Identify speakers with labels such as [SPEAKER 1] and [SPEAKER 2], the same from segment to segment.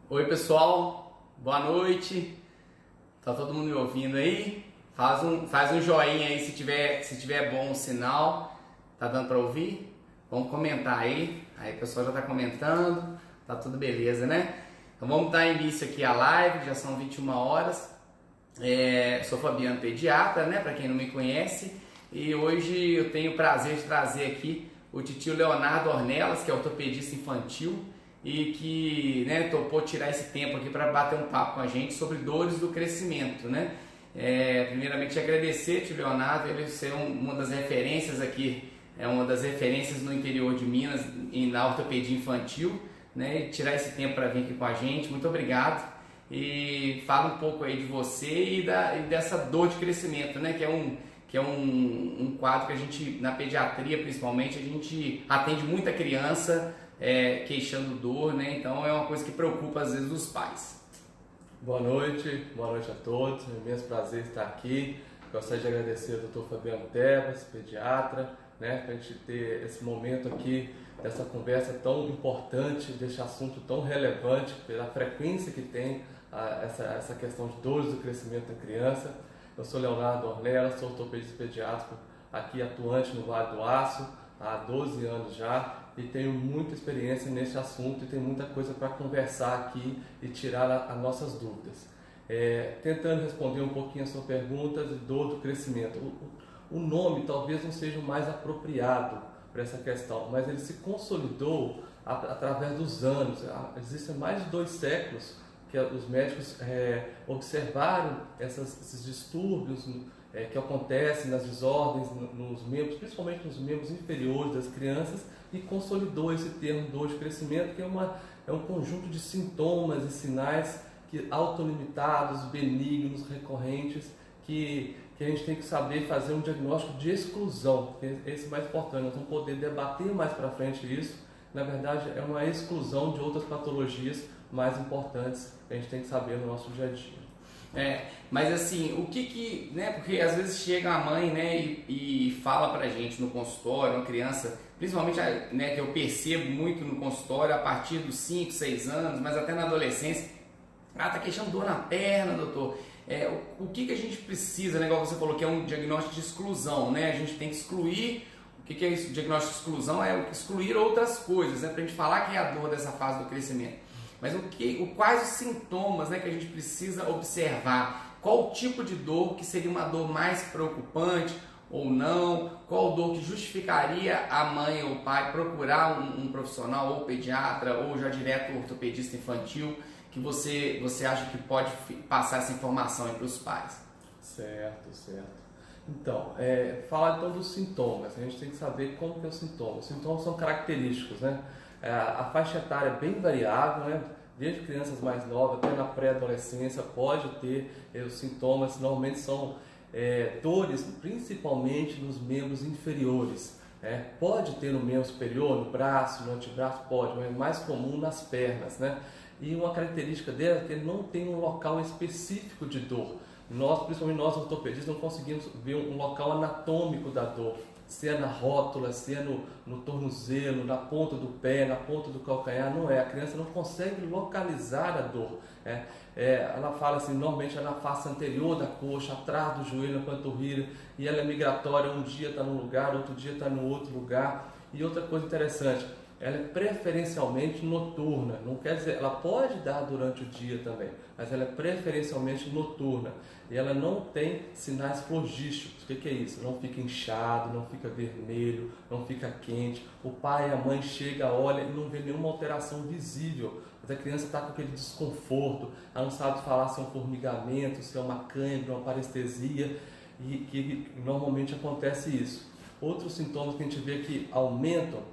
[SPEAKER 1] Oi pessoal, boa noite. Tá todo mundo me ouvindo aí? Faz um joinha aí se tiver bom o sinal. Tá dando para ouvir? Vamos comentar aí. Aí o pessoal já tá comentando. Tá tudo beleza, né? Então vamos dar início aqui à live, já são 21 horas. Sou Fabiano Pediatra, né? Para quem não me conhece. E hoje eu tenho o prazer de trazer aqui o titio Leonardo Ornelas, que é ortopedista infantil e que, né, topou tirar esse tempo aqui para bater um papo com a gente sobre dores do crescimento, né? Primeiramente agradecer, tio Leonardo, ele ser uma das referências aqui, uma das referências no interior de Minas na ortopedia infantil, né? E tirar esse tempo para vir aqui com a gente, muito obrigado. E fala um pouco aí de você e dessa dor de crescimento, né? Que é um quadro que a gente, na pediatria principalmente, a gente atende muita criança queixando dor, né? Então é uma coisa que preocupa às vezes os pais.
[SPEAKER 2] Boa noite a todos, é um imenso prazer estar aqui. Gostaria de agradecer ao Dr. Fabiano Tebas, pediatra, né, para a gente ter esse momento aqui, dessa conversa tão importante, desse assunto tão relevante, pela frequência que tem essa questão de dores do crescimento da criança. Eu sou Leonardo Ornelas, sou ortopedista pediátrico aqui atuante no Vale do Aço há 12 anos já e tenho muita experiência nesse assunto e tem muita coisa para conversar aqui e tirar as nossas dúvidas. Tentando responder um pouquinho a sua pergunta de dor do crescimento. O nome talvez não seja o mais apropriado para essa questão, mas ele se consolidou através dos anos. Existem mais de 2 séculos que os médicos observaram esses distúrbios que acontecem nas desordens nos membros, principalmente nos membros inferiores das crianças, e consolidou esse termo dor de crescimento, que é um conjunto de sintomas e sinais autolimitados, benignos, recorrentes, que a gente tem que saber fazer um diagnóstico de exclusão. Esse é mais importante, nós vamos poder debater mais para frente isso. Na verdade, é uma exclusão de outras patologias mais importantes que a gente tem que saber no nosso dia a dia.
[SPEAKER 1] Mas assim, né, porque às vezes chega a mãe, né, e fala pra gente no consultório, uma criança, principalmente, né, que eu percebo muito no consultório a partir dos 5, 6 anos, mas até na adolescência, tá queixando dor na perna, doutor. O que a gente precisa, né, igual você falou que é um diagnóstico de exclusão, né, a gente tem que excluir. O que é isso? O diagnóstico de exclusão é excluir outras coisas, né, pra gente falar que é a dor dessa fase do crescimento. Mas quais os sintomas, né, que a gente precisa observar? Qual o tipo de dor que seria uma dor mais preocupante ou não? Qual dor que justificaria a mãe ou o pai procurar um profissional, ou pediatra, ou já direto ortopedista infantil, que você acha que pode passar essa informação para os pais?
[SPEAKER 2] Certo. Então, falar então dos sintomas. A gente tem que saber como que é o sintoma. Os sintomas são característicos, né? A faixa etária é bem variável, né? Desde crianças mais novas até na pré-adolescência pode ter os sintomas. Normalmente são dores principalmente nos membros inferiores. Pode ter no membro superior, no braço, no antebraço, pode, mas é mais comum nas pernas, né? E uma característica dela é que ele não tem um local específico de dor. Principalmente nós ortopedistas, não conseguimos ver um local anatômico da dor. Se é na rótula, se é no tornozelo, na ponta do pé, na ponta do calcanhar, não é. A criança não consegue localizar a dor. Ela fala assim, normalmente é na face anterior da coxa, atrás do joelho, na panturrilha, e ela é migratória, um dia está num lugar, outro dia está no outro lugar. E outra coisa interessante, ela é preferencialmente noturna, não quer dizer, ela pode dar durante o dia também, mas ela é preferencialmente noturna e ela não tem sinais flogísticos. O que é isso? Não fica inchado, não fica vermelho, não fica quente, o pai e a mãe chegam, olha e não vê nenhuma alteração visível, mas a criança está com aquele desconforto, ela não sabe falar se é um formigamento, se é uma cãibra, uma parestesia, e que normalmente acontece isso. Outros sintomas que a gente vê que aumentam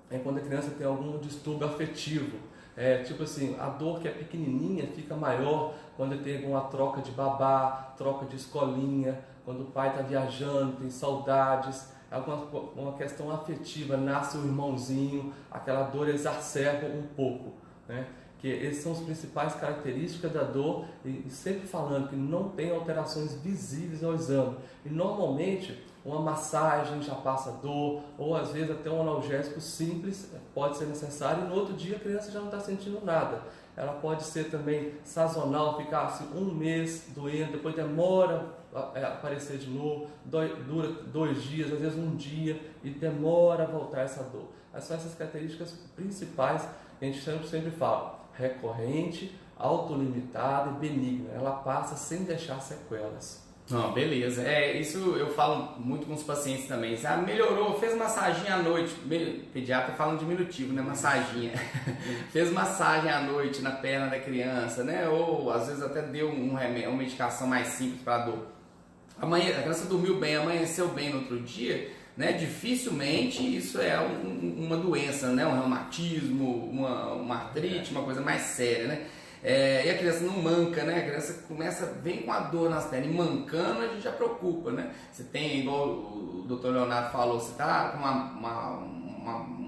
[SPEAKER 2] é quando a criança tem algum distúrbio afetivo. Tipo assim, a dor que é pequenininha fica maior quando tem alguma troca de babá, troca de escolinha, quando o pai está viajando, tem saudades, uma questão afetiva, nasce o irmãozinho, aquela dor exacerba um pouco, né? Que essas são as principais características da dor e sempre falando que não tem alterações visíveis ao exame. E normalmente uma massagem já passa dor, ou às vezes até um analgésico simples pode ser necessário e no outro dia a criança já não está sentindo nada. Ela pode ser também sazonal, ficar assim, um mês doendo, depois demora a aparecer de novo, dura 2 dias, às vezes um dia e demora a voltar essa dor. São essas características principais que a gente sempre fala: recorrente, autolimitada e benigna. Ela passa sem deixar sequelas.
[SPEAKER 1] Não, beleza. Isso eu falo muito com os pacientes também. Melhorou, fez massagem à noite. Pediatra fala um diminutivo, né? Massaginha. Fez massagem à noite na perna da criança, né? Ou às vezes até deu uma medicação mais simples para dor. A criança dormiu bem, amanheceu bem no outro dia, né? Dificilmente isso é uma doença, né? Um reumatismo, uma artrite, uma coisa mais séria, né? E a criança não manca, né? A criança vem com a dor nas pernas e mancando, a gente já preocupa, né? Você tem, igual o Dr. Leonardo falou, você tá com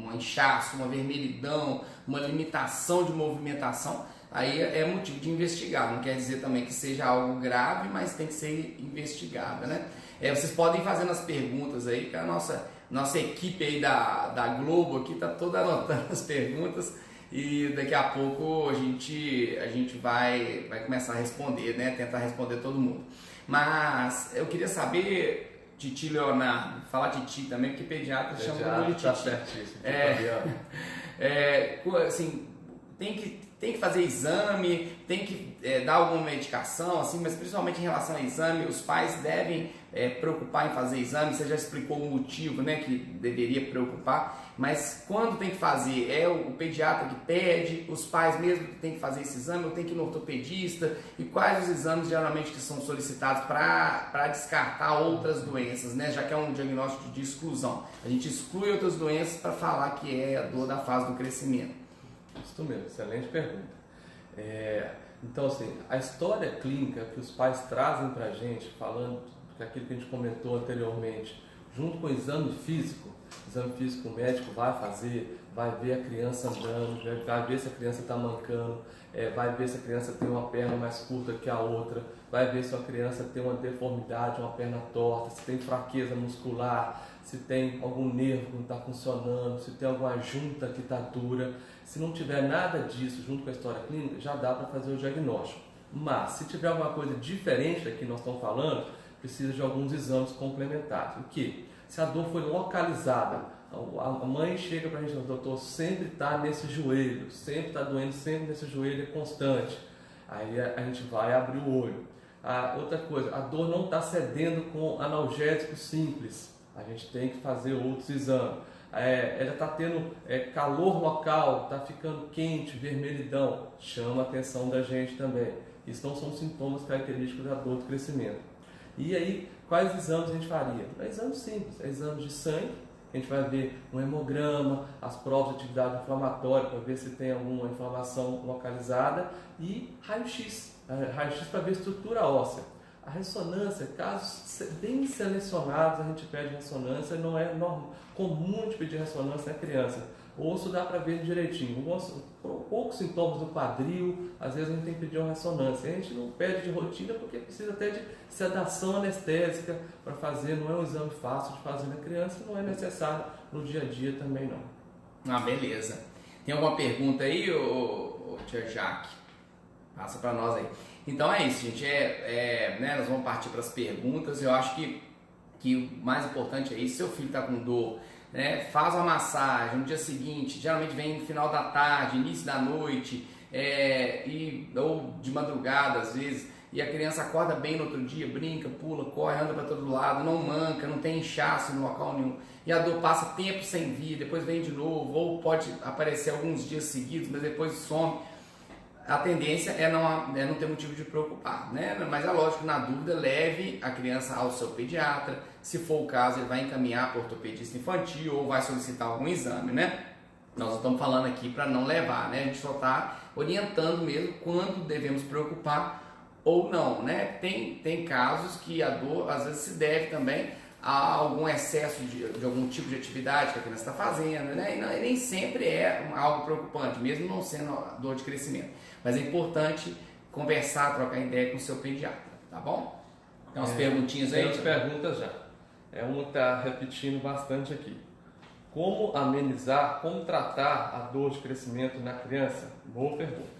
[SPEAKER 1] um inchaço, uma vermelhidão, uma limitação de movimentação, aí é motivo de investigar. Não quer dizer também que seja algo grave, mas tem que ser investigada, né? Vocês podem ir fazendo as perguntas aí, que a nossa equipe aí da Globo aqui tá toda anotando as perguntas. E daqui a pouco a gente vai começar a responder, né? Tentar responder todo mundo. Mas eu queria saber, Titi Leonardo, falar Titi também, porque pediatra chama de Titi.
[SPEAKER 2] Tá certíssimo.
[SPEAKER 1] Assim, tem que fazer exame, tem que dar alguma medicação, assim, mas principalmente em relação ao exame, os pais devem preocupar em fazer exame. Você já explicou o motivo, né, que deveria preocupar, mas quando tem que fazer? É o pediatra que pede, os pais mesmo que tem que fazer esse exame, ou tem que ir no ortopedista? E quais os exames geralmente que são solicitados para descartar outras doenças, né, já que é um diagnóstico de exclusão? A gente exclui outras doenças para falar que é a dor da fase do crescimento.
[SPEAKER 2] Isso mesmo, excelente pergunta. Então, assim, a história clínica que os pais trazem para a gente, falando daquilo que a gente comentou anteriormente, junto com o exame físico o médico vai fazer, vai ver a criança andando, vai ver se a criança está mancando, vai ver se a criança tem uma perna mais curta que a outra, vai ver se a criança tem uma deformidade, uma perna torta, se tem fraqueza muscular, se tem algum nervo que não está funcionando, se tem alguma junta que está dura. Se não tiver nada disso junto com a história clínica, já dá para fazer o diagnóstico. Mas se tiver alguma coisa diferente da que nós estamos falando, precisa de alguns exames complementares. O que? Se a dor foi localizada, a mãe chega para a gente: doutor, sempre está nesse joelho, sempre está doendo, sempre nesse joelho, é constante. Aí a gente vai abrir o olho. Outra coisa, a dor não está cedendo com analgésico simples, a gente tem que fazer outros exames. Ela está tendo calor local, está ficando quente, vermelhidão, chama a atenção da gente também. Isso não são sintomas característicos da dor do crescimento. E aí, quais exames a gente faria? Exames simples, exames de sangue, a gente vai ver um hemograma, as provas de atividade inflamatória para ver se tem alguma inflamação localizada, e raio-x para ver estrutura óssea. A ressonância, casos bem selecionados, a gente pede ressonância, não é comum de pedir ressonância na criança. O osso dá para ver direitinho. Poucos sintomas do quadril, às vezes a gente tem que pedir uma ressonância. A gente não pede de rotina porque precisa até de sedação anestésica para fazer, não é um exame fácil de fazer na criança, não é necessário no dia a dia também não.
[SPEAKER 1] Beleza. Tem alguma pergunta aí, tia Jaque? Passa para nós aí. Então é isso, gente. Né, nós vamos partir para as perguntas. Eu acho que o mais importante é isso. Seu filho está com dor, né, faz uma massagem no dia seguinte, geralmente vem no final da tarde, início da noite, ou de madrugada às vezes, e a criança acorda bem no outro dia, brinca, pula, corre, anda para todo lado, não manca, não tem inchaço no local nenhum, e a dor passa tempo sem vir, depois vem de novo, ou pode aparecer alguns dias seguidos, mas depois some. A tendência é não ter motivo de preocupar, né? Mas é lógico, na dúvida, leve a criança ao seu pediatra. Se for o caso, ele vai encaminhar para o ortopedista infantil ou vai solicitar algum exame, né? Nós não estamos falando aqui para não levar, né? A gente só está orientando mesmo quando devemos preocupar ou não, né? Tem casos que a dor às vezes se deve também a algum excesso de algum tipo de atividade que a criança está fazendo, né? E nem sempre é algo preocupante, mesmo não sendo dor de crescimento. Mas é importante conversar, trocar ideia com o seu pediatra, tá bom? Tem umas perguntinhas aí?
[SPEAKER 2] Tem perguntas já. É uma que está repetindo bastante aqui. Como amenizar, como tratar a dor de crescimento na criança? Boa pergunta.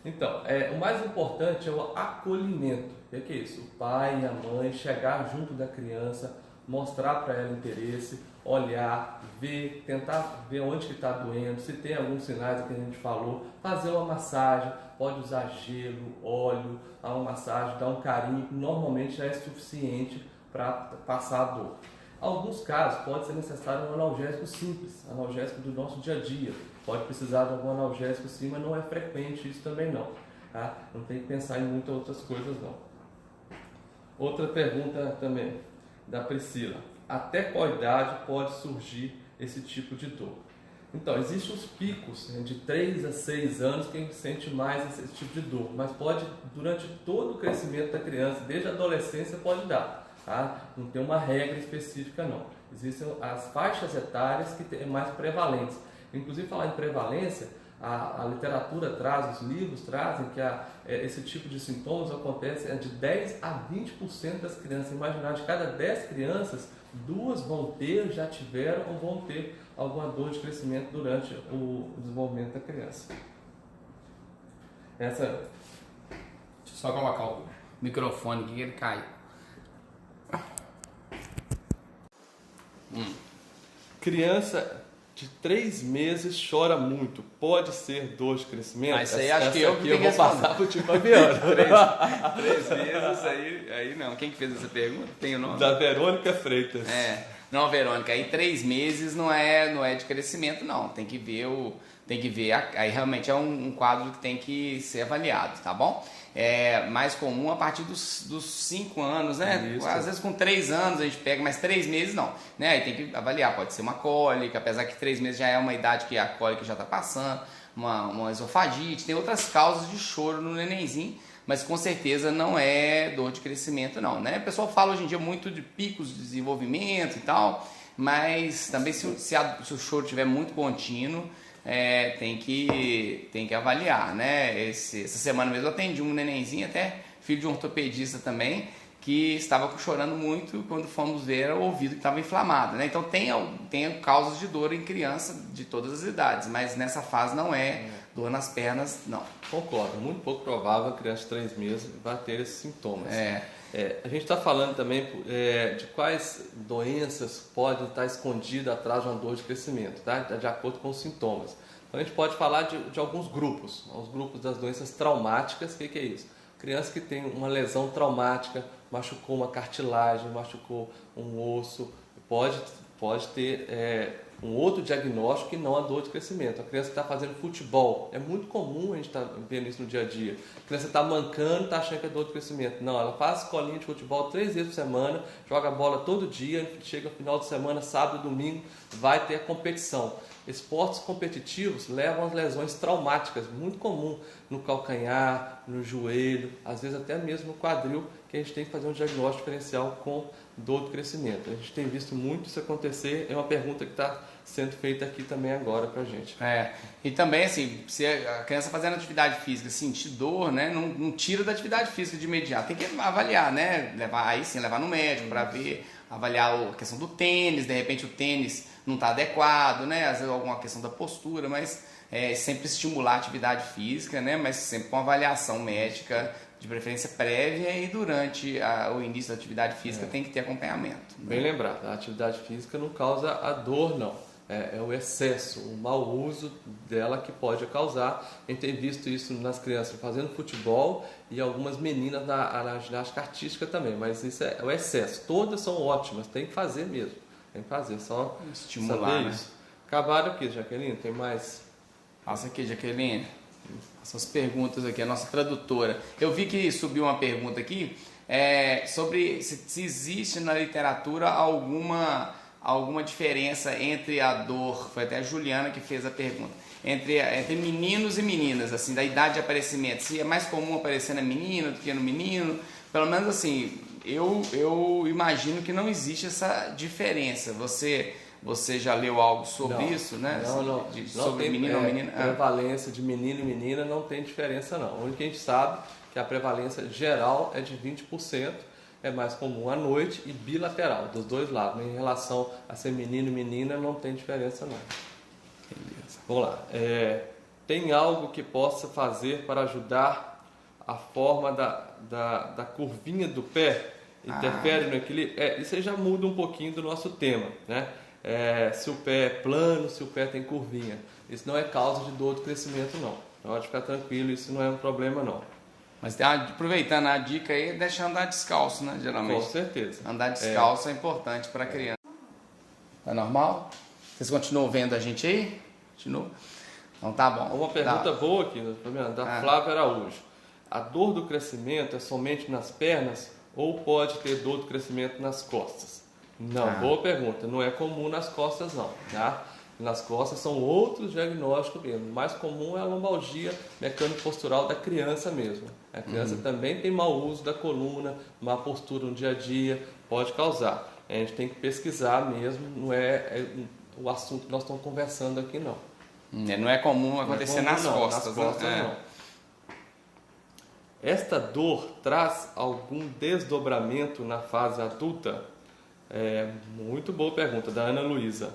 [SPEAKER 2] Então, o mais importante é o acolhimento. O que é isso? O pai e a mãe chegar junto da criança, mostrar para ela interesse, olhar, ver, tentar ver onde que está doendo, se tem alguns sinais que a gente falou, fazer uma massagem, pode usar gelo, óleo, uma massagem, dar um carinho, que normalmente já é suficiente para passar a dor. Em alguns casos pode ser necessário um analgésico simples, analgésico do nosso dia a dia. Pode precisar de algum analgésico sim, mas não é frequente isso também não. Tá? Não tem que pensar em muitas outras coisas não. Outra pergunta também, da Priscila. Até qual idade pode surgir esse tipo de dor? Então, existem os picos, né, de 3 a 6 anos que a gente sente mais esse tipo de dor, mas pode, durante todo o crescimento da criança, desde a adolescência, pode dar. Tá? Não tem uma regra específica não. Existem as faixas etárias que é mais prevalentes. Inclusive, falar em prevalência, a literatura traz, os livros trazem que esse tipo de sintomas acontece de 10 a 20% das crianças. Imaginar, de cada 10 crianças, 2 vão ter, já tiveram ou vão ter alguma dor de crescimento durante o desenvolvimento da criança.
[SPEAKER 1] Deixa eu só colocar o microfone aqui que ele caiu.
[SPEAKER 2] Criança de 3 meses chora muito. Pode ser dor de crescimento?
[SPEAKER 1] Isso aí acho que eu
[SPEAKER 2] vou passar para o tipo Fabiano.
[SPEAKER 1] 3 meses, aí não. Quem que fez essa pergunta? Tem o nome?
[SPEAKER 2] Da Verônica Freitas.
[SPEAKER 1] Não, Verônica, aí 3 meses não é de crescimento, não. Tem que ver, aí realmente é um quadro que tem que ser avaliado, tá bom? É mais comum a partir dos 5 anos, né?
[SPEAKER 2] Isso.
[SPEAKER 1] Às vezes com 3 anos a gente pega, mas 3 meses não, né? Aí tem que avaliar, pode ser uma cólica, apesar que 3 meses já é uma idade que a cólica já está passando, uma esofagite, tem outras causas de choro no nenenzinho, mas com certeza não é dor de crescimento não, né? O pessoal fala hoje em dia muito de picos de desenvolvimento e tal, mas também se o choro estiver muito contínuo, tem que avaliar, né? Essa semana mesmo eu atendi um nenenzinho, até filho de um ortopedista também, que estava chorando muito quando fomos ver o ouvido que estava inflamado, né? Então tem causas de dor em criança de todas as idades, mas nessa fase não é dor nas pernas, não.
[SPEAKER 2] Concordo, muito pouco provável a criança de 3 meses vai ter esses sintomas. A gente está falando também de quais doenças podem estar escondidas atrás de uma dor de crescimento, tá? De acordo com os sintomas. Então a gente pode falar de alguns grupos, os grupos das doenças traumáticas. O que é isso? Criança que tem uma lesão traumática, machucou uma cartilagem, machucou um osso, pode ter um outro diagnóstico que não a dor de crescimento. A criança está fazendo futebol, é muito comum a gente estar vendo isso no dia a dia. A criança está mancando, está achando que é dor de crescimento. Não, ela faz escolinha de futebol 3 vezes por semana, joga bola todo dia, chega no final de semana, sábado e domingo, vai ter a competição. Esportes competitivos levam às lesões traumáticas, muito comum no calcanhar, no joelho, às vezes até mesmo no quadril, que a gente tem que fazer um diagnóstico diferencial com dor de crescimento. A gente tem visto muito isso acontecer, é uma pergunta que está sendo feita aqui também agora pra gente.
[SPEAKER 1] E também assim, se a criança fazendo atividade física sentir dor, né, não tira da atividade física de imediato, tem que avaliar, né, levar no médico para ver, avaliar a questão do tênis, de repente o tênis não está adequado, né, às vezes alguma questão da postura, mas sempre estimular a atividade física, né, mas sempre com avaliação médica, de preferência prévia, e durante o início da atividade física tem que ter acompanhamento.
[SPEAKER 2] Bem lembrado, a atividade física não causa a dor, não. É o excesso, o mau uso dela que pode causar. A gente tem visto isso nas crianças fazendo futebol e algumas meninas na ginástica artística também, mas isso é o excesso. Todas são ótimas, tem que fazer mesmo. Tem que fazer, só
[SPEAKER 1] estimular, né?
[SPEAKER 2] Isso. Acabaram aqui, Jaqueline, tem mais?
[SPEAKER 1] Passa aqui, Jaqueline. Essas perguntas aqui, a nossa tradutora. Eu vi que subiu uma pergunta aqui sobre se existe na literatura alguma diferença entre a dor, foi até a Juliana que fez a pergunta, entre meninos e meninas, assim, da idade de aparecimento, se é mais comum aparecer na menina do que no menino, pelo menos assim, eu imagino que não existe essa diferença. Você já leu algo sobre isso, né?
[SPEAKER 2] Não
[SPEAKER 1] sobre
[SPEAKER 2] tem
[SPEAKER 1] menino ou menina?
[SPEAKER 2] Prevalência de menino e menina não tem diferença não. O único que a gente sabe é que a prevalência geral é de 20%. é mais comum à noite e bilateral, dos dois lados. Em relação a ser menino e menina, não tem diferença não.
[SPEAKER 1] Beleza.
[SPEAKER 2] Vamos lá. Tem algo que possa fazer para ajudar a forma da curvinha do pé? Interfere no equilíbrio? Isso aí já muda um pouquinho do nosso tema, né? Se o pé é plano, se o pé tem curvinha. Isso não é causa de dor do crescimento, não. Pode ficar tranquilo, isso não é um problema, não.
[SPEAKER 1] Mas aproveitando a dica aí, deixa andar descalço, né? Geralmente.
[SPEAKER 2] Com certeza.
[SPEAKER 1] Andar descalço é importante para a criança. É normal? Vocês continuam vendo a gente aí? Continua? Então tá bom.
[SPEAKER 2] Uma pergunta boa aqui, da Flávia Araújo. A dor do crescimento é somente nas pernas ou pode ter dor do crescimento nas costas? Não, boa pergunta. Não é comum nas costas não, tá? Nas costas são outros diagnósticos mesmo. O mais comum é a lombalgia mecânico-postural da criança mesmo. A criança também tem mau uso da coluna, má postura no dia a dia, pode causar. A gente tem que pesquisar mesmo, não é o assunto que nós estamos conversando aqui não.
[SPEAKER 1] Não é comum acontecer nas costas.
[SPEAKER 2] Nas costas não. Esta dor traz algum desdobramento na fase adulta? Muito boa pergunta, da Ana Luísa.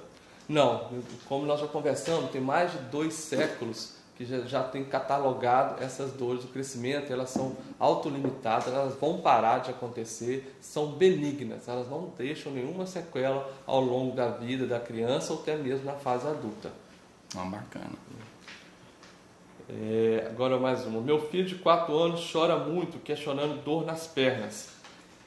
[SPEAKER 2] Não, como nós já conversamos, tem mais de 2 séculos que já tem catalogado essas dores do crescimento, elas são autolimitadas, elas vão parar de acontecer, são benignas, elas não deixam nenhuma sequela ao longo da vida da criança ou até mesmo na fase adulta.
[SPEAKER 1] Bacana.
[SPEAKER 2] Agora mais uma. Meu filho de 4 anos chora muito, questionando dor nas pernas.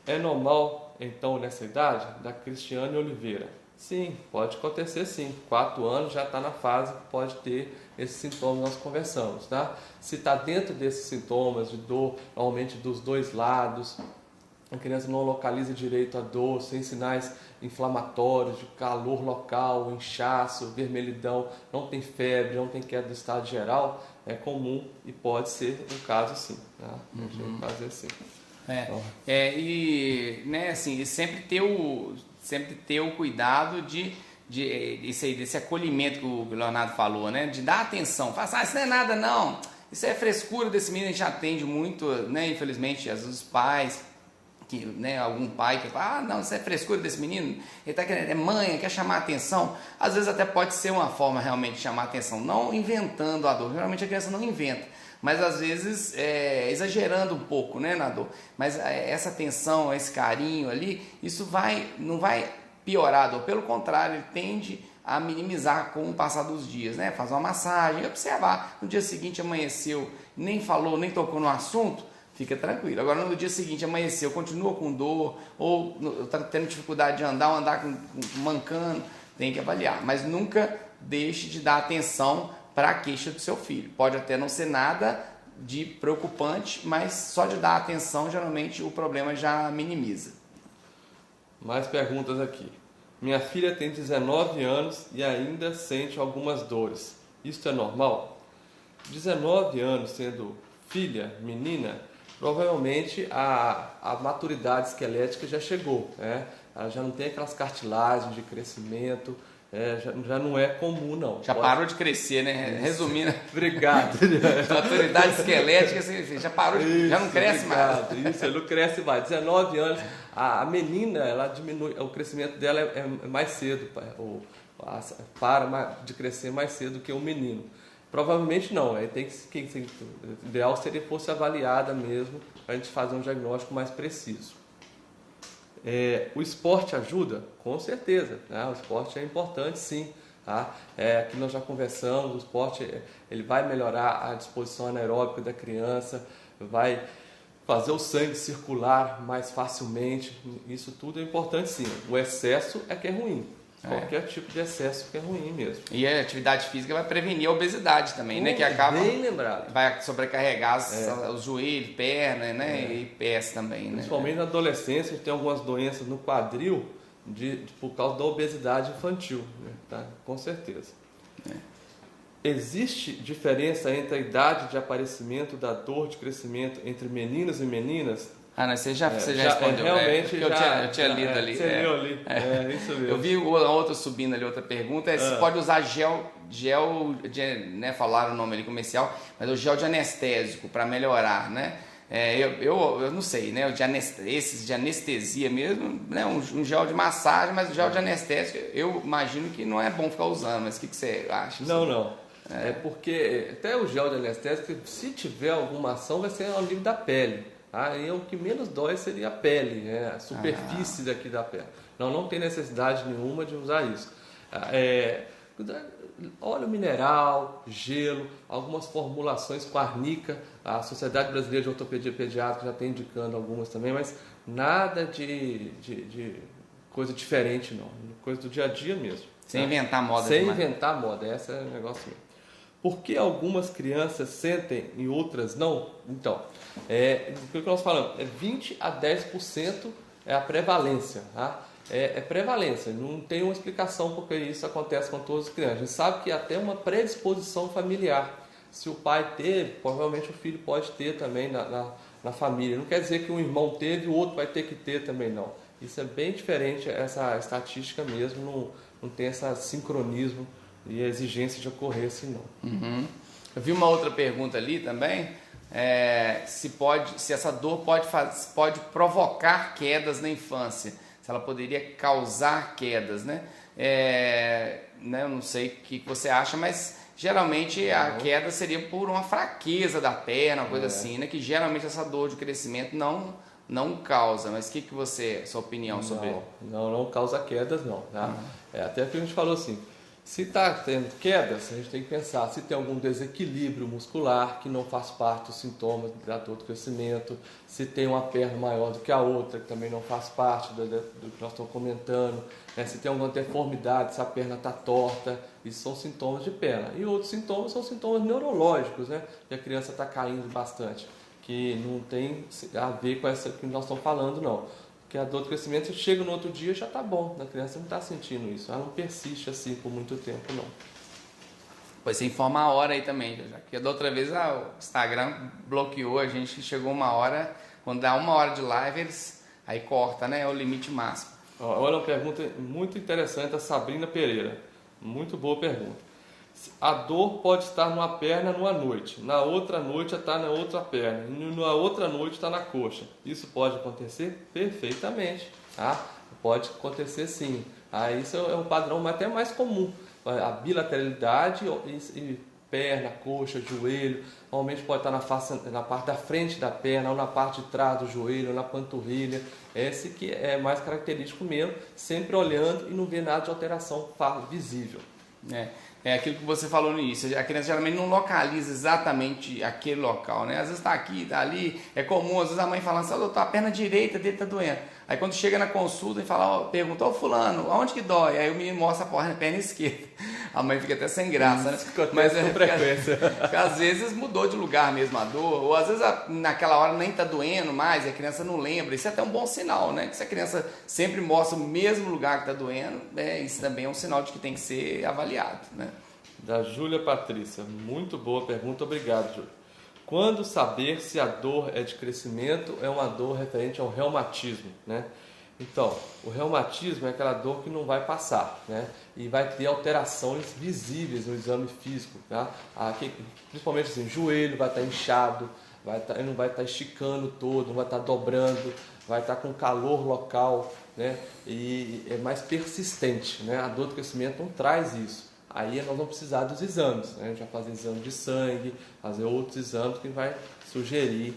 [SPEAKER 2] É normal, então, nessa idade? Da Cristiane Oliveira. Sim, pode acontecer sim. 4 anos já está na fase que pode ter esses sintomas que nós conversamos, tá? Se está dentro desses sintomas de dor, normalmente dos 2 lados, a criança não localiza direito a dor, sem sinais inflamatórios, de calor local, inchaço, vermelhidão, não tem febre, não tem queda do estado geral, é comum e pode ser um caso sim, tá? A gente vai fazer assim.
[SPEAKER 1] E né, assim, sempre ter o cuidado desse acolhimento que o Leonardo falou, né? De dar atenção. Fala, isso não é nada não, isso é frescura desse menino. A gente atende muito, né? Infelizmente, às vezes os pais, né, algum pai que fala, não, isso é frescura desse menino, ele tá querendo, é mãe, quer chamar atenção. Às vezes até pode ser uma forma realmente de chamar atenção, não inventando a dor. Geralmente a criança não inventa, mas às vezes exagerando um pouco, né, na dor. Mas essa atenção, esse carinho ali, isso não vai piorar a dor, pelo contrário, ele tende a minimizar com o passar dos dias, né? Fazer uma massagem, observar, no dia seguinte amanheceu, nem falou, nem tocou no assunto, fica tranquilo. Agora no dia seguinte amanheceu, continua com dor, ou está tendo dificuldade de andar, ou andar mancando, tem que avaliar. Mas nunca deixe de dar atenção para a queixa do seu filho. Pode até não ser nada de preocupante, mas só de dar atenção, geralmente o problema já minimiza.
[SPEAKER 2] Mais perguntas aqui. Minha filha tem 19 anos e ainda sente algumas dores. Isso é normal? 19 anos sendo filha, menina, provavelmente a maturidade esquelética já chegou, né? Ela já não tem aquelas cartilagens de crescimento, já não é comum não.
[SPEAKER 1] Já parou de crescer, né?
[SPEAKER 2] Isso.
[SPEAKER 1] Resumindo.
[SPEAKER 2] Obrigado.
[SPEAKER 1] Maturidade esquelética, já parou, já não cresce mais.
[SPEAKER 2] Isso, ele não cresce mais. 19 anos, a menina, ela diminui, o crescimento dela é mais cedo, para de crescer mais cedo que o menino. Provavelmente não, o ideal seria que fosse avaliada mesmo, para a gente fazer um diagnóstico mais preciso. O esporte ajuda? Com certeza, né? O esporte é importante sim. Tá? Aqui nós já conversamos, o esporte ele vai melhorar a disposição anaeróbica da criança, vai fazer o sangue circular mais facilmente, isso tudo é importante sim. O excesso é que é ruim. Qualquer tipo de excesso que é ruim mesmo. E
[SPEAKER 1] a atividade física vai prevenir a obesidade também, né? Que acaba,
[SPEAKER 2] bem lembrado.
[SPEAKER 1] Vai sobrecarregar os joelhos, pernas, né? E pés também,
[SPEAKER 2] principalmente na adolescência, a gente tem algumas doenças no quadril por causa da obesidade infantil, né? Tá? Com certeza. Existe diferença entre a idade de aparecimento da dor de crescimento entre meninos e meninas?
[SPEAKER 1] Não, você já respondeu.
[SPEAKER 2] Realmente
[SPEAKER 1] eu tinha lido ali.
[SPEAKER 2] Você leu ali. Isso mesmo.
[SPEAKER 1] Eu vi a outra subindo ali, outra pergunta. Se pode usar gel né, falaram o nome ali comercial, mas o gel de anestésico para melhorar, né? Eu não sei, né? Esses de anestesia mesmo, né? Um gel de massagem, mas o gel de anestésico eu imagino que não é bom ficar usando, mas o que você acha?
[SPEAKER 2] Não. É porque até o gel de anestésico, se tiver alguma ação, vai ser ao nível da pele. Aí o que menos dói seria a pele, né? A superfície daqui da pele. Não tem necessidade nenhuma de usar isso. Óleo mineral, gelo, algumas formulações com arnica. A Sociedade Brasileira de Ortopedia Pediátrica já está indicando algumas também, mas nada de coisa diferente não. Coisa do dia a dia mesmo.
[SPEAKER 1] Sem inventar moda.
[SPEAKER 2] Sem inventar moda, esse é o negócio mesmo. Por que algumas crianças sentem e outras não? Então, o que nós falamos? 20 a 10% é a prevalência. Tá? É prevalência, não tem uma explicação porque isso acontece com todas as crianças. A gente sabe que até uma predisposição familiar. Se o pai teve, provavelmente o filho pode ter também na família. Não quer dizer que um irmão teve e o outro vai ter que ter também, não. Isso é bem diferente, essa estatística mesmo, não tem esse sincronismo e a exigência de ocorrer assim, não.
[SPEAKER 1] Uhum. Eu vi uma outra pergunta ali também, se essa dor pode provocar quedas na infância, se ela poderia causar quedas, né? Eu não sei o que você acha, mas geralmente a queda seria por uma fraqueza da perna, uma coisa assim, né? Que geralmente essa dor de crescimento não causa. Mas o que você, sua opinião sobre isso?
[SPEAKER 2] Não causa quedas, não. Tá? Até que a gente falou assim, se está tendo quedas, a gente tem que pensar se tem algum desequilíbrio muscular que não faz parte dos sintomas da dor do crescimento, se tem uma perna maior do que a outra, que também não faz parte do que nós estamos comentando, né? Se tem alguma deformidade, se a perna está torta, isso são sintomas de perna. E outros sintomas são sintomas neurológicos, né? Que a criança está caindo bastante, que não tem a ver com essa que nós estamos falando, não. Porque a dor do crescimento, você chega no outro dia já está bom, a criança não está sentindo isso, ela não persiste assim por muito tempo, não.
[SPEAKER 1] Pois você informa a hora aí também, já que da outra vez o Instagram bloqueou a gente, que chegou uma hora, quando dá 1 hora de live, aí corta, né? É o limite máximo.
[SPEAKER 2] Olha uma pergunta muito interessante da Sabrina Pereira, muito boa pergunta. A dor pode estar numa perna numa noite, na outra noite está na outra perna, e na outra noite está na coxa. Isso pode acontecer? Perfeitamente. Tá? Pode acontecer sim. Isso é um padrão até mais comum. A bilateralidade e perna, coxa, joelho, normalmente pode estar na parte da frente da perna, ou na parte de trás do joelho, ou na panturrilha. Esse que é mais característico mesmo, sempre olhando e não vê nada de alteração visível.
[SPEAKER 1] É aquilo que você falou no início, a criança geralmente não localiza exatamente aquele local, né? Às vezes está aqui, está ali, é comum, às vezes a mãe fala assim, doutor, a perna direita dele está doendo. Aí quando chega na consulta e pergunta, fulano, aonde que dói? Aí o menino mostra a perna esquerda. A mãe fica até sem graça, né?
[SPEAKER 2] Mas com frequência.
[SPEAKER 1] Porque às vezes mudou de lugar mesmo a dor, ou às vezes naquela hora nem está doendo mais, e a criança não lembra. Isso é até um bom sinal, né? Que se a criança sempre mostra o mesmo lugar que está doendo, isso também é um sinal de que tem que ser avaliado, né?
[SPEAKER 2] Da Júlia Patrícia, muito boa pergunta, obrigado, Júlia. Quando saber se a dor é de crescimento é uma dor referente ao reumatismo, né? Então, o reumatismo é aquela dor que não vai passar, né? E vai ter alterações visíveis no exame físico, tá? Principalmente assim, o joelho vai estar inchado, ele não vai estar esticando todo, não vai estar dobrando, vai estar com calor local, né? E é mais persistente, né? A dor do crescimento não traz isso. Aí nós vamos precisar dos exames, né? A gente vai fazer exame de sangue, fazer outros exames que vai sugerir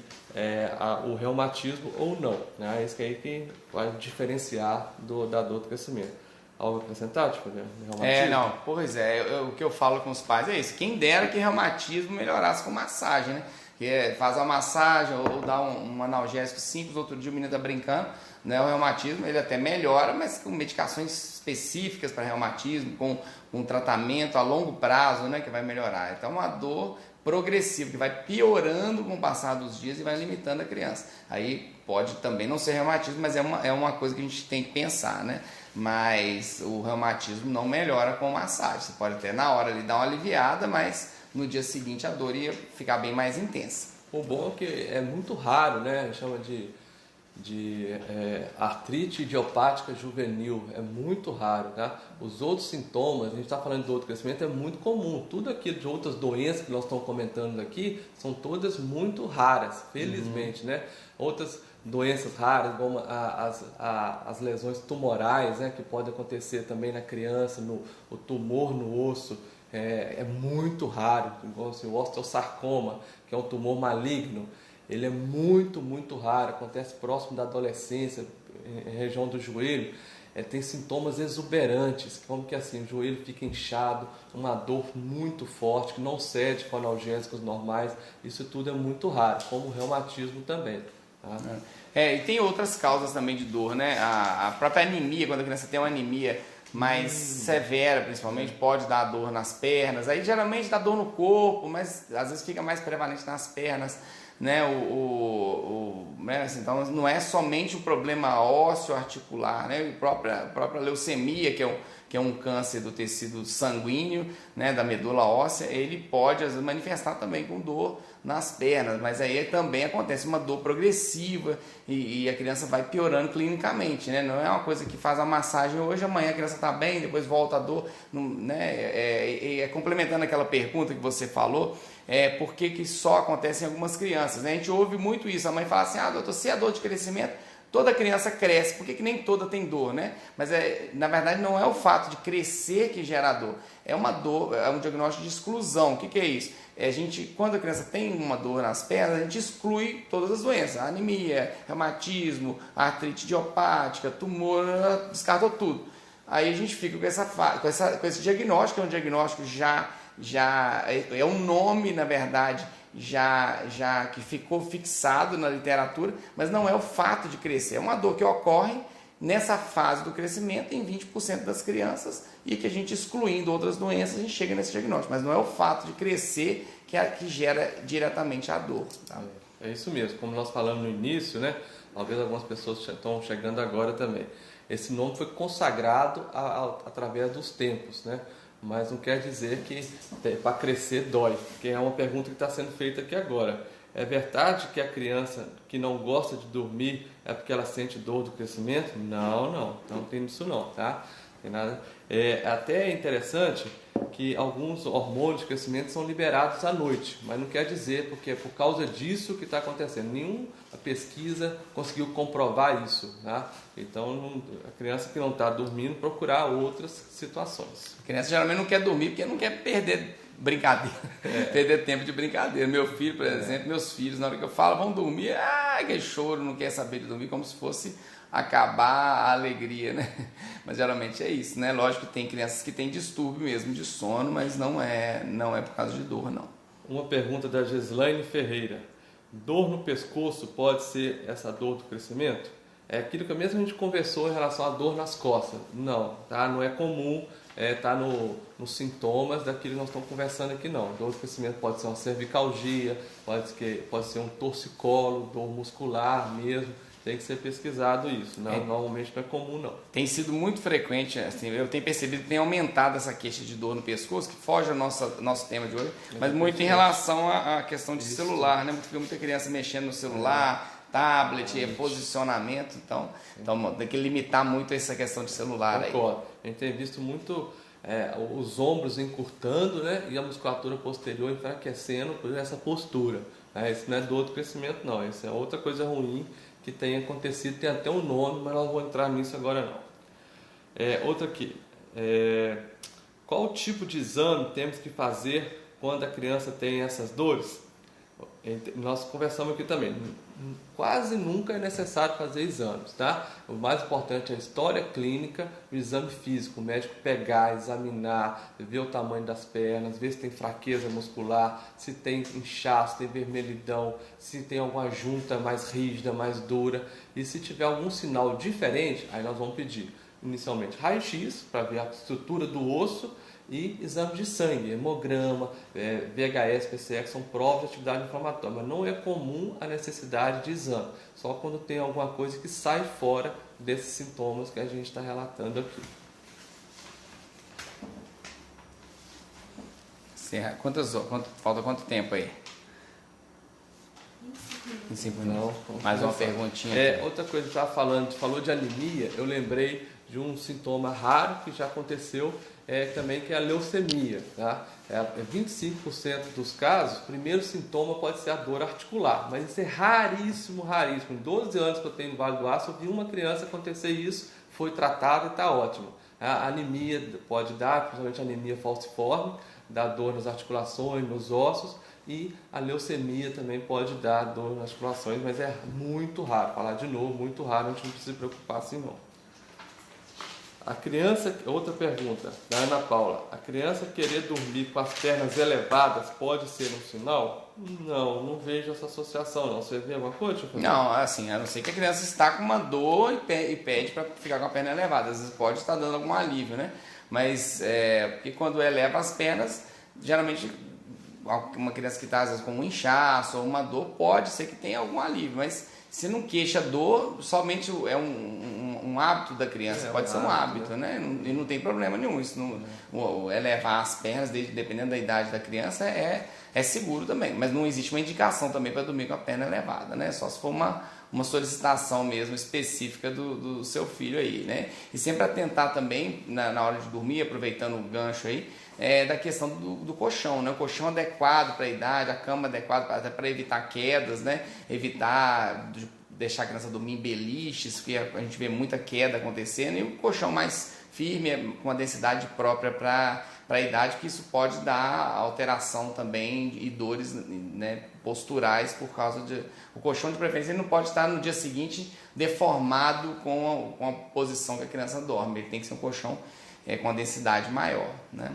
[SPEAKER 2] o reumatismo ou não, né? É isso que vai diferenciar da dor do crescimento. Algo acrescentar, tipo, reumatismo?
[SPEAKER 1] Pois é, o que eu falo com os pais é isso, quem dera que reumatismo melhorasse com massagem, né? Que faz a massagem ou dá um analgésico simples, outro dia o menino está brincando, né? O reumatismo ele até melhora, mas com medicações específicas para reumatismo, com um tratamento a longo prazo, né? Que vai melhorar. Então uma dor progressiva, que vai piorando com o passar dos dias e vai limitando a criança. Aí pode também não ser reumatismo, mas é uma coisa que a gente tem que pensar, né? Mas o reumatismo não melhora com massagem. Você pode até na hora ali dar uma aliviada, mas no dia seguinte a dor ia ficar bem mais intensa.
[SPEAKER 2] O bom é que é muito raro, né? A gente chama de artrite idiopática juvenil, é muito raro, tá? Os outros sintomas, a gente está falando de dor do crescimento, é muito comum. Tudo aquilo de outras doenças que nós estamos comentando aqui, são todas muito raras, felizmente, né? Outras doenças raras, como as lesões tumorais, né? Que pode acontecer também na criança, o tumor no osso, é muito raro, igual assim, o osteosarcoma, que é um tumor maligno. Ele é muito, muito raro, acontece próximo da adolescência, em região do joelho, tem sintomas exuberantes, como que assim, o joelho fica inchado, uma dor muito forte, que não cede com analgésicos normais, isso tudo é muito raro, como o reumatismo também. Tá?
[SPEAKER 1] E tem outras causas também de dor, né? A própria anemia, quando a criança tem uma anemia mais severa, principalmente, pode dar dor nas pernas, aí geralmente dá dor no corpo, mas às vezes fica mais prevalente nas pernas, né? Né? Assim, então não é somente um problema ósseo articular, né? A própria leucemia, que é um câncer do tecido sanguíneo, né? Da medula óssea, ele pode às vezes manifestar também com dor nas pernas, mas aí também acontece uma dor progressiva e a criança vai piorando clinicamente, né? Não é uma coisa que faz a massagem hoje, amanhã a criança está bem, depois volta a dor, né? Complementando aquela pergunta que você falou, por que só acontece em algumas crianças, né? A gente ouve muito isso, a mãe fala assim, doutor, se é dor de crescimento, toda criança cresce, por que nem toda tem dor, né? Mas na verdade não é o fato de crescer que gera dor, é uma dor, é um diagnóstico de exclusão. O que é isso? Quando a criança tem uma dor nas pernas, a gente exclui todas as doenças, a anemia, reumatismo, artrite idiopática, tumor, descartou tudo. Aí a gente fica com esse diagnóstico, é um diagnóstico é um nome, na verdade, já que ficou fixado na literatura, mas não é o fato de crescer, é uma dor que ocorre nessa fase do crescimento em 20% das crianças e que a gente excluindo outras doenças, a gente chega nesse diagnóstico, mas não é o fato de crescer que gera diretamente a dor. Tá?
[SPEAKER 2] É isso mesmo, como nós falamos no início, né? Talvez algumas pessoas estão chegando agora também. Esse nome foi consagrado através dos tempos, né? Mas não quer dizer que para crescer dói, que é uma pergunta que está sendo feita aqui agora. É verdade que a criança que não gosta de dormir é porque ela sente dor do crescimento? Não tem isso não, tá? Tem nada. Até é interessante que alguns hormônios de crescimento são liberados à noite, mas não quer dizer porque é por causa disso que está acontecendo. Nenhuma pesquisa conseguiu comprovar isso, tá? Então, a criança que não está dormindo, procurar outras situações.
[SPEAKER 1] A criança geralmente não quer dormir porque não quer perder brincadeira, perder tempo de brincadeira. Meu filho, por exemplo, meus filhos, na hora que eu falo, vão dormir, que choro, não quer saber de dormir, como se fosse acabar a alegria, né? Mas geralmente é isso, né? Lógico que tem crianças que têm distúrbio mesmo de sono, mas não é por causa de dor, não.
[SPEAKER 2] Uma pergunta da Gislaine Ferreira. Dor no pescoço pode ser essa dor do crescimento? É aquilo que mesmo a gente conversou em relação à dor nas costas. Não, tá? Não é comum, tá nos sintomas daquilo que nós estamos conversando aqui, não. Dor do crescimento pode ser uma cervicalgia, pode ser um torcicolo, dor muscular mesmo. Tem que ser pesquisado isso, normalmente não é comum não.
[SPEAKER 1] Tem sido muito frequente, assim, eu tenho percebido que tem aumentado essa queixa de dor no pescoço, que foge ao nosso tema de hoje, mas muito em relação à questão de celular, né? Porque muita criança mexendo no celular, tablet, posicionamento, então tem que limitar muito essa questão de celular.
[SPEAKER 2] Concordo. Aí. A gente tem visto muito os ombros encurtando, né? E a musculatura posterior enfraquecendo por essa postura. Isso não é dor do crescimento não, isso é outra coisa ruim que tem acontecido, tem até um nome, mas não vou entrar nisso agora não. Outra aqui, qual tipo de exame temos que fazer quando a criança tem essas dores? Nós conversamos aqui também, quase nunca é necessário fazer exames, tá? O mais importante é a história clínica, o exame físico, o médico pegar, examinar, ver o tamanho das pernas, ver se tem fraqueza muscular, se tem inchaço, se tem vermelhidão, se tem alguma junta mais rígida, mais dura, e se tiver algum sinal diferente, aí nós vamos pedir inicialmente raio-x para ver a estrutura do osso e exame de sangue, hemograma, VHS, PCR, que são provas de atividade inflamatória, mas não é comum a necessidade de exame, só quando tem alguma coisa que sai fora desses sintomas que a gente está relatando aqui.
[SPEAKER 1] Falta quanto tempo aí? Em 5
[SPEAKER 2] Não.
[SPEAKER 1] minutos. Mais uma perguntinha.
[SPEAKER 2] Outra coisa que falou de anemia, eu lembrei de um sintoma raro que já aconteceu também, que é a leucemia. Tá? 25% dos casos, o primeiro sintoma pode ser a dor articular, mas isso é raríssimo, raríssimo. Em 12 anos que eu tenho no Vale do Aço, eu vi uma criança acontecer isso, foi tratada e está ótimo. A anemia pode dar, principalmente a anemia falciforme, dá dor nas articulações, nos ossos, e a leucemia também pode dar dor nas articulações, mas é muito raro. Falar de novo, muito raro, a gente não precisa se preocupar assim não. A criança, outra pergunta da Ana Paula, a criança querer dormir com as pernas elevadas pode ser um sinal? Não vejo essa associação não. Você vê alguma coisa?
[SPEAKER 1] Não, assim, a não ser que a criança está com uma dor e pede para ficar com a perna elevada. Às vezes pode estar dando algum alívio, né? Mas, porque quando eleva as pernas, geralmente uma criança que está às vezes com um inchaço ou uma dor, pode ser que tenha algum alívio, mas se não queixa dor, somente é um hábito da criança, pode ser um hábito, né? E não tem problema nenhum. Isso elevar as pernas, dependendo da idade da criança, é seguro também, mas não existe uma indicação também para dormir com a perna elevada, né? Só se for uma solicitação mesmo específica do seu filho aí, né? E sempre atentar também, na hora de dormir, aproveitando o gancho aí, da questão do colchão, né? O colchão adequado para a idade, a cama adequada até para evitar quedas, né? Evitar de deixar a criança dormir em beliches, que a gente vê muita queda acontecendo, e o colchão mais firme, com a densidade própria para a idade, que isso pode dar alteração também e dores, né, posturais por causa de... O colchão de preferência ele não pode estar no dia seguinte deformado com a posição que a criança dorme, ele tem que ser um colchão com uma densidade maior, né?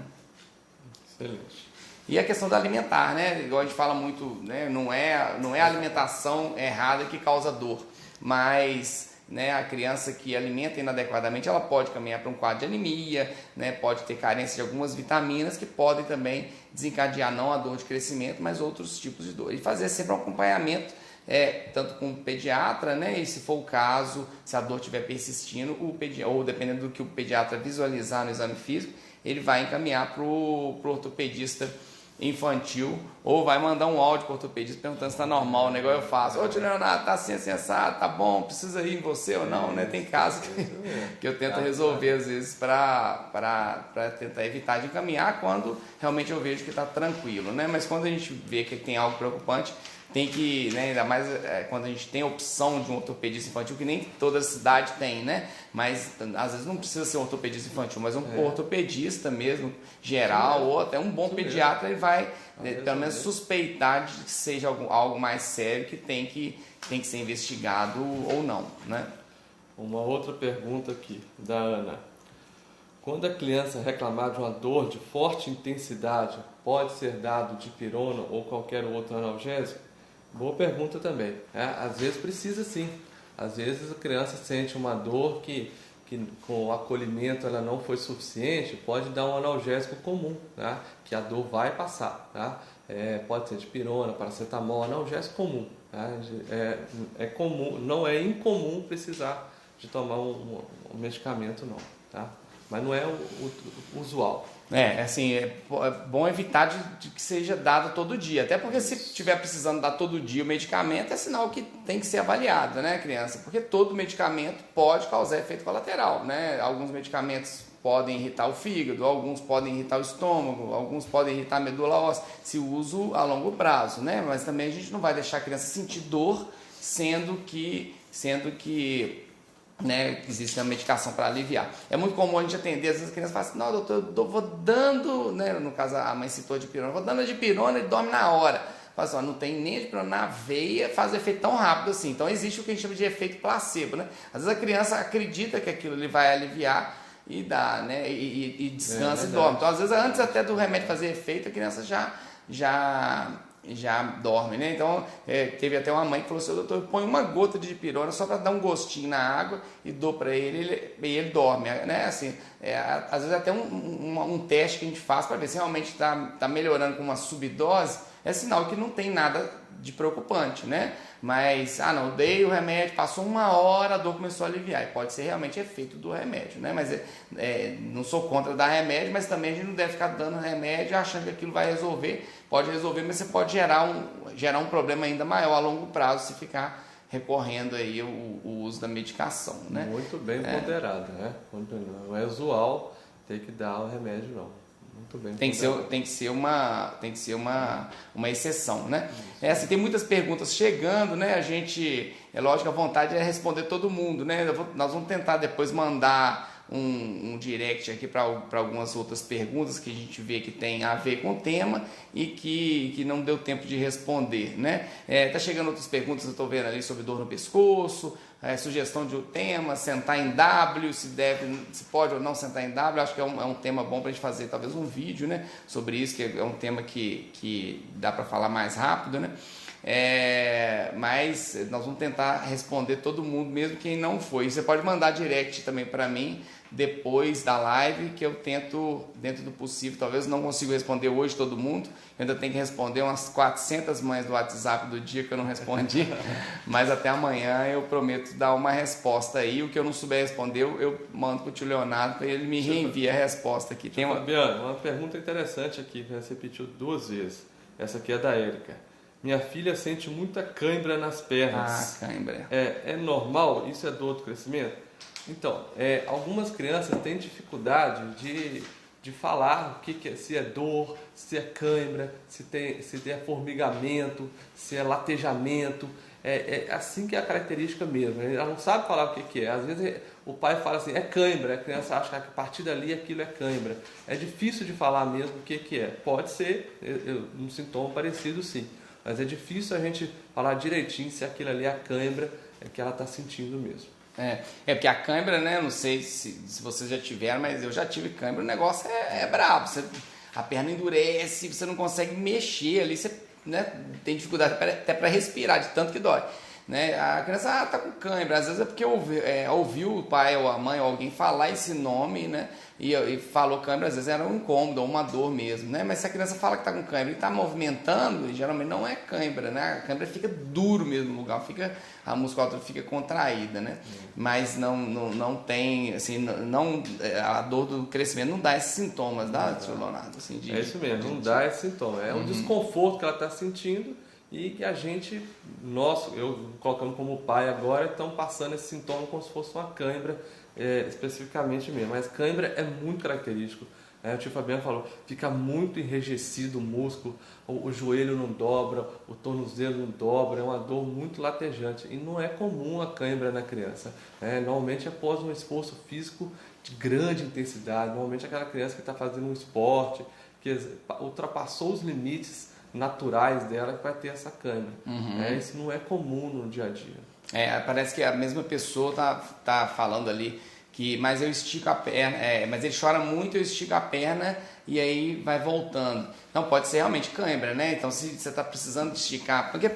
[SPEAKER 2] Excelente.
[SPEAKER 1] E a questão da alimentar, né? Igual a gente fala muito, né? Não é a alimentação errada que causa dor, mas, né, a criança que alimenta inadequadamente, ela pode caminhar para um quadro de anemia, né? Pode ter carência de algumas vitaminas que podem também desencadear não a dor de crescimento, mas outros tipos de dor. E fazer sempre um acompanhamento, tanto com o pediatra, né? E se for o caso, se a dor estiver persistindo, ou dependendo do que o pediatra visualizar no exame físico, ele vai encaminhar para o ortopedista infantil, ou vai mandar um áudio para o ortopedista perguntando se está normal, né? Igual eu faço. Ô, tio Leonardo, tá assim, assim, assado, tá bom, precisa ir em você ou não, né? Tem casos que eu tento resolver às vezes para tentar evitar de encaminhar quando realmente eu vejo que está tranquilo, né? Mas quando a gente vê que tem algo preocupante, tem que, né, ainda mais quando a gente tem a opção de um ortopedista infantil, que nem toda cidade tem, né? Mas às vezes não precisa ser um ortopedista infantil, mas um ortopedista mesmo, geral, ou até um bom pediatra, ele vai pelo menos suspeitar de que seja algo mais sério que tem que ser investigado ou não, né?
[SPEAKER 2] Uma outra pergunta aqui, da Ana. Quando a criança reclamar de uma dor de forte intensidade, pode ser dado dipirona ou qualquer outro analgésico? Boa pergunta também. Às vezes precisa sim. Às vezes a criança sente uma dor que com o acolhimento ela não foi suficiente, pode dar um analgésico comum, tá? Que a dor vai passar. Tá? Pode ser dipirona, paracetamol, analgésico comum. Tá? É comum, não é incomum precisar de tomar um medicamento não. Tá? Mas não é o usual.
[SPEAKER 1] Assim, é bom evitar de que seja dado todo dia. Até porque se estiver precisando dar todo dia o medicamento, é sinal que tem que ser avaliado, né, criança? Porque todo medicamento pode causar efeito colateral, né? Alguns medicamentos podem irritar o fígado, alguns podem irritar o estômago, alguns podem irritar a medula óssea, se uso a longo prazo, né? Mas também a gente não vai deixar a criança sentir dor, sendo que né, existe uma medicação para aliviar. É muito comum a gente atender, às vezes a criança fala assim, não, doutor, eu vou dando, né, no caso a mãe citou a dipirona, vou dando a dipirona e dorme na hora. Fala assim, não tem nem a dipirona na veia, faz efeito tão rápido assim. Então existe o que a gente chama de efeito placebo, né? Às vezes a criança acredita que aquilo ele vai aliviar e dá, né, e descansa e dorme. Então às vezes antes até do remédio fazer efeito, a criança já dorme, né? Então, teve até uma mãe que falou assim, doutor, põe uma gota de dipirona só para dar um gostinho na água e dou para ele e ele dorme, né? Assim, às vezes até um teste que a gente faz para ver se realmente está melhorando com uma subdose, é sinal que não tem nada de preocupante, né? Mas, não, dei o remédio, passou 1 hora, a dor começou a aliviar. E pode ser realmente efeito do remédio, né? Mas não sou contra dar remédio, mas também a gente não deve ficar dando remédio achando que aquilo vai resolver. Pode resolver, mas você pode gerar um problema ainda maior a longo prazo se ficar recorrendo aí o uso da medicação, né?
[SPEAKER 2] Muito bem ponderado, né? Não é usual ter que dar o remédio, não. Muito bem ponderado.
[SPEAKER 1] Tem que ser uma exceção, né? Assim, tem muitas perguntas chegando, né? A gente, é lógico, a vontade é responder todo mundo, né? Nós vamos tentar depois mandar um direct aqui para algumas outras perguntas que a gente vê que tem a ver com o tema e que não deu tempo de responder, né? Tá chegando outras perguntas, eu estou vendo ali sobre dor no pescoço, sugestão de um tema, sentar em W, se pode ou não sentar em W. Acho que é um tema bom para a gente fazer talvez um vídeo, né, sobre isso, que é um tema que dá para falar mais rápido, né? Mas nós vamos tentar responder todo mundo, mesmo quem não foi. Você pode mandar direct também para mim depois da live, que eu tento, dentro do possível, talvez não consiga responder hoje todo mundo, eu ainda tenho que responder umas 400 mães do WhatsApp do dia que eu não respondi, mas até amanhã eu prometo dar uma resposta aí. O que eu não souber responder, eu mando para o tio Leonardo para ele me reenviar a resposta aqui. Tem
[SPEAKER 2] Fabiano, uma pergunta interessante aqui, que você repetiu 2 vezes. Essa aqui é da Érica. Minha filha sente muita cãibra nas pernas.
[SPEAKER 1] Cãibra.
[SPEAKER 2] É normal? Isso é dor do crescimento? Então, algumas crianças têm dificuldade de falar o que é, se é dor, se é cãibra, se é formigamento, se é latejamento. É assim que é a característica mesmo. Ela não sabe falar o que é. Às vezes o pai fala assim, é cãibra, a criança acha que a partir dali aquilo é cãibra. É difícil de falar mesmo o que é. Pode ser um sintoma parecido, sim. Mas é difícil a gente falar direitinho se aquilo ali é a cãibra que ela está sentindo mesmo.
[SPEAKER 1] Porque a cãibra, né? Não sei se vocês já tiveram, mas eu já tive cãibra. O negócio é brabo. A perna endurece, você não consegue mexer ali, você, né, tem dificuldade até para respirar, de tanto que dói. Né? A criança tá com cãibra, às vezes é porque ouviu o pai ou a mãe ou alguém falar esse nome, né? E falou cãibra, às vezes era um incômodo ou uma dor mesmo, né? Mas se a criança fala que tá com cãibra e tá movimentando, geralmente não é cãibra, né? A cãibra fica duro mesmo no lugar, a musculatura fica contraída, né? Mas não tem, assim, a dor do crescimento não dá esses sintomas, dá, tio Leonardo? Assim,
[SPEAKER 2] é isso mesmo, não dá esse sintoma, um desconforto que ela está sentindo. E que a gente, eu colocando como pai agora, estão passando esse sintoma como se fosse uma cãibra, especificamente mesmo. Mas cãibra é muito característico. O tio Fabiano falou, fica muito enrijecido o músculo, o joelho não dobra, o tornozelo não dobra, é uma dor muito latejante. E não é comum a cãibra na criança. Normalmente é após um esforço físico de grande intensidade. Normalmente é aquela criança que está fazendo um esporte, que ultrapassou os limites naturais dela, que vai ter essa cãibra. Isso não é comum no dia a dia.
[SPEAKER 1] Parece que a mesma pessoa tá falando ali mas eu estico a perna, mas ele chora muito, eu estico a perna e aí vai voltando. Então pode ser realmente cãibra, né? Então se você está precisando de esticar, porque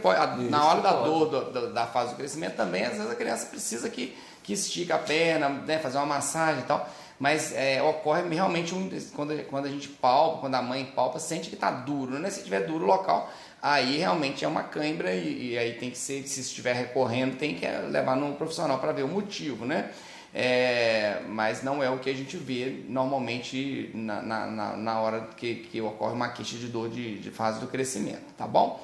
[SPEAKER 1] na hora da dor da fase do crescimento também, às vezes a criança precisa que estica a perna, né? Fazer uma massagem e tal. Mas ocorre realmente quando a gente palpa, quando a mãe palpa, sente que está duro, né? Se tiver duro o local, aí realmente é uma cãibra e aí tem que ser, se estiver recorrendo, tem que levar no profissional para ver o motivo, né? Mas não é o que a gente vê normalmente na hora que ocorre uma queixa de dor de fase do crescimento, tá bom?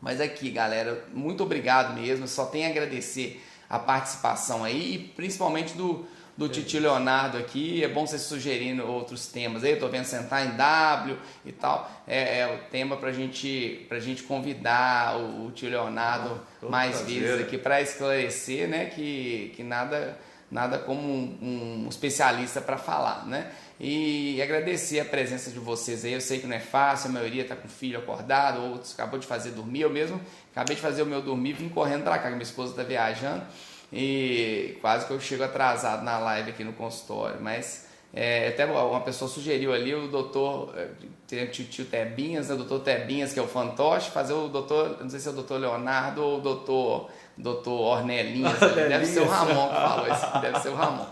[SPEAKER 1] Mas aqui, galera, muito obrigado mesmo, só tenho a agradecer a participação aí e principalmente do tio Leonardo aqui. É bom vocês sugerindo outros temas aí. Eu tô vendo sentar em W e tal. O tema pra gente convidar o tio Leonardo mais vezes aqui para esclarecer, né? Que nada como um especialista para falar, né? E agradecer a presença de vocês aí. Eu sei que não é fácil, a maioria tá com o filho acordado, outros acabou de fazer dormir. Eu mesmo acabei de fazer o meu dormir, vim correndo para cá, que minha esposa tá viajando. E quase que eu chego atrasado na live aqui no consultório, mas até uma pessoa sugeriu ali o doutor, tem o tio Tebinhas, né, o doutor Tebinhas, que é o fantoche, fazer o doutor, não sei se é o doutor Leonardo ou o doutor Ornelinhas, deve ser o Ramon que falou isso, deve ser o Ramon,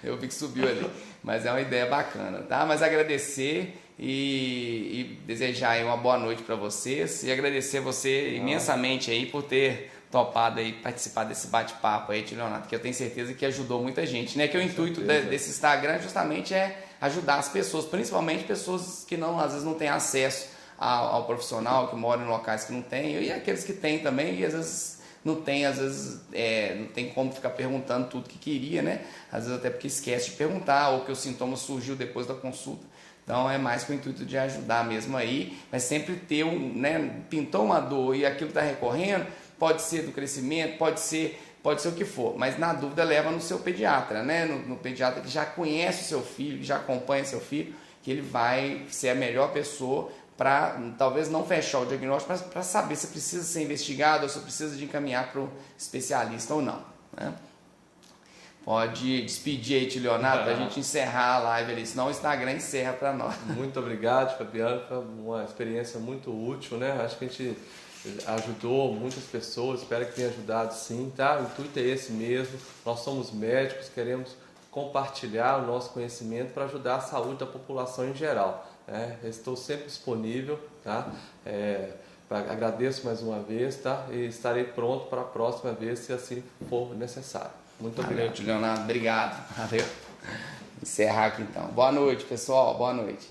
[SPEAKER 1] eu vi que subiu ali, mas é uma ideia bacana, tá? Mas agradecer e desejar aí uma boa noite para vocês e agradecer você imensamente aí por ter topado aí participar desse bate-papo aí, tio Leonardo, que eu tenho certeza que ajudou muita gente, né? Que o intuito desse Instagram justamente é ajudar as pessoas, principalmente pessoas que não, às vezes não têm acesso ao profissional, que moram em locais que não têm, e aqueles que têm também, e às vezes não tem, não tem como ficar perguntando tudo que queria, né? Às vezes até porque esquece de perguntar, ou que o sintoma surgiu depois da consulta. Então é mais com o intuito de ajudar mesmo aí, mas sempre ter né? Pintou uma dor e aquilo está recorrendo, pode ser do crescimento, pode ser o que for, mas na dúvida leva no seu pediatra, né? No pediatra que já conhece o seu filho, que já acompanha seu filho, que ele vai ser a melhor pessoa para talvez não fechar o diagnóstico, mas para saber se precisa ser investigado ou se precisa de encaminhar para o especialista ou não, né? Pode despedir aí, tio Leonardo, para a gente encerrar a live ali, senão o Instagram encerra para nós.
[SPEAKER 2] Muito obrigado, Fabiano, foi uma experiência muito útil, né? Acho que a gente ajudou muitas pessoas, espero que tenha ajudado sim, tá? O intuito é esse mesmo, nós somos médicos, queremos compartilhar o nosso conhecimento para ajudar a saúde da população em geral, né? Estou sempre disponível, tá? Agradeço mais uma vez, tá? E estarei pronto para a próxima vez, se assim for necessário. Muito obrigado.
[SPEAKER 1] Valeu, tio Leonardo, obrigado. Valeu. Encerrar aqui então. Boa noite, pessoal, boa noite.